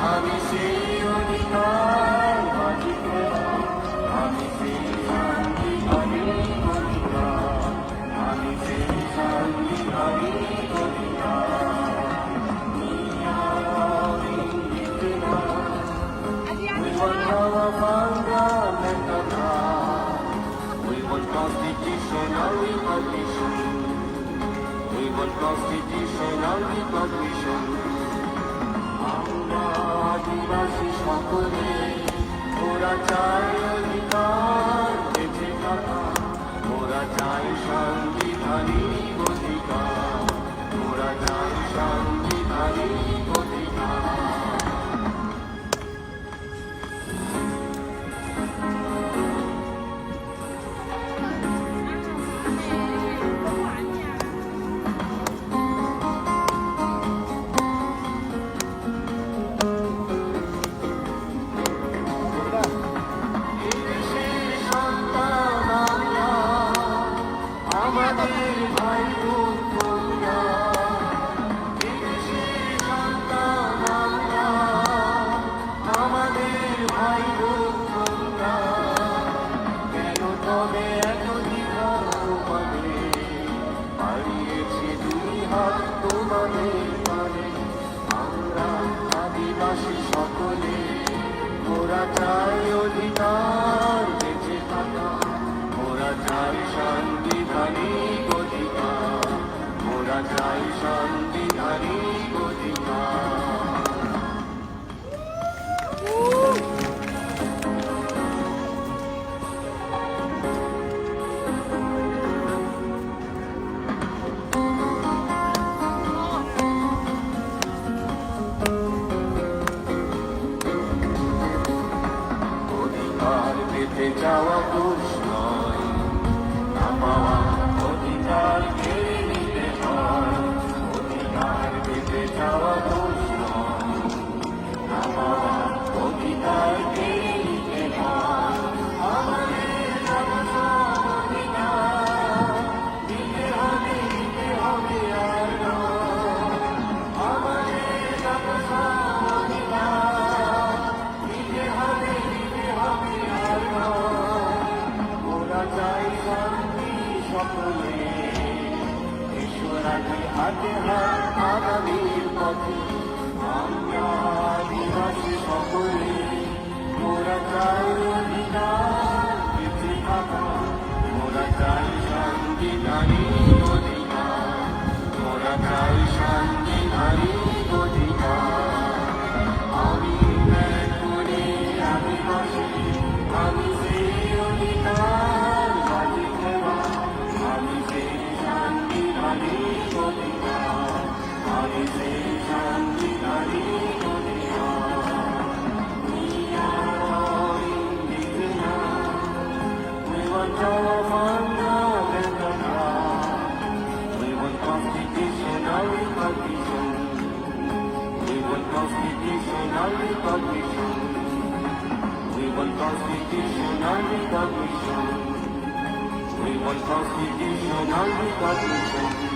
আমি সেই অধিকার বাজিতে আমি সেই সাংবিধানিক অধিকার আমি সেই সাংবিধানিক অধিকার We want our fundamental rights. We want constitutional recognition. We want constitutional recognition. আমরা আদিবাসী সকলে ওরা চাই অধিকার বেঁচে থাকা ওরা চাই সাংবিধানিক অধিকার ওরা চাই সাংবিধানিক অধিকার আমাদের ভাই বোন তোমরা বিদেশের সন্তান আমরা আমাদের ভাই বোন তোমরা কেন তবে এত দ্বিধা তোমাদের হারিয়েছে দুই হাত তোমাদের পারে আমরা আদিবাসী সকলে ওরা চাই অধিকার বেঁচে থাকা ওরা চাই সাংবিধানিক অধিকার ওরা চাই সাংবিধানিক অধিকার অধিকার পেতে যাওয়া দোষ নয় না পাওয়া অধিকার কেড়ে নিতে হয় অধিকার পেতে যাওয়া দোষ নয় না পাওয়া অধিকার কেড়ে নিতে হয় আমাদের অধিকার দিতে হবে আর নয় আমাদের অধিকার দিতে হবে আর নয় ওরা চাই শান্তি সকলে ঈশ্বরাকে হাতে হাত আগামীর পথে আমরা আদিবাসী সকলে ওরা চাই অধিকার বেঁচে থাকা ওরা চাই সাংবিধানিক অধিকার ওরা চাই সাংবিধানিক অধিকার আমি করে আদিবাসী আমি সেই অধিকার বাজিতে আমি সেই সাংবিধানিক অধিকার আমি সেই সাংবিধানিক অধিকার We want our fundamental rights. We want constitutional recognition. We want constitutional recognition. We want constitutional recognition. We want constitutional recognition.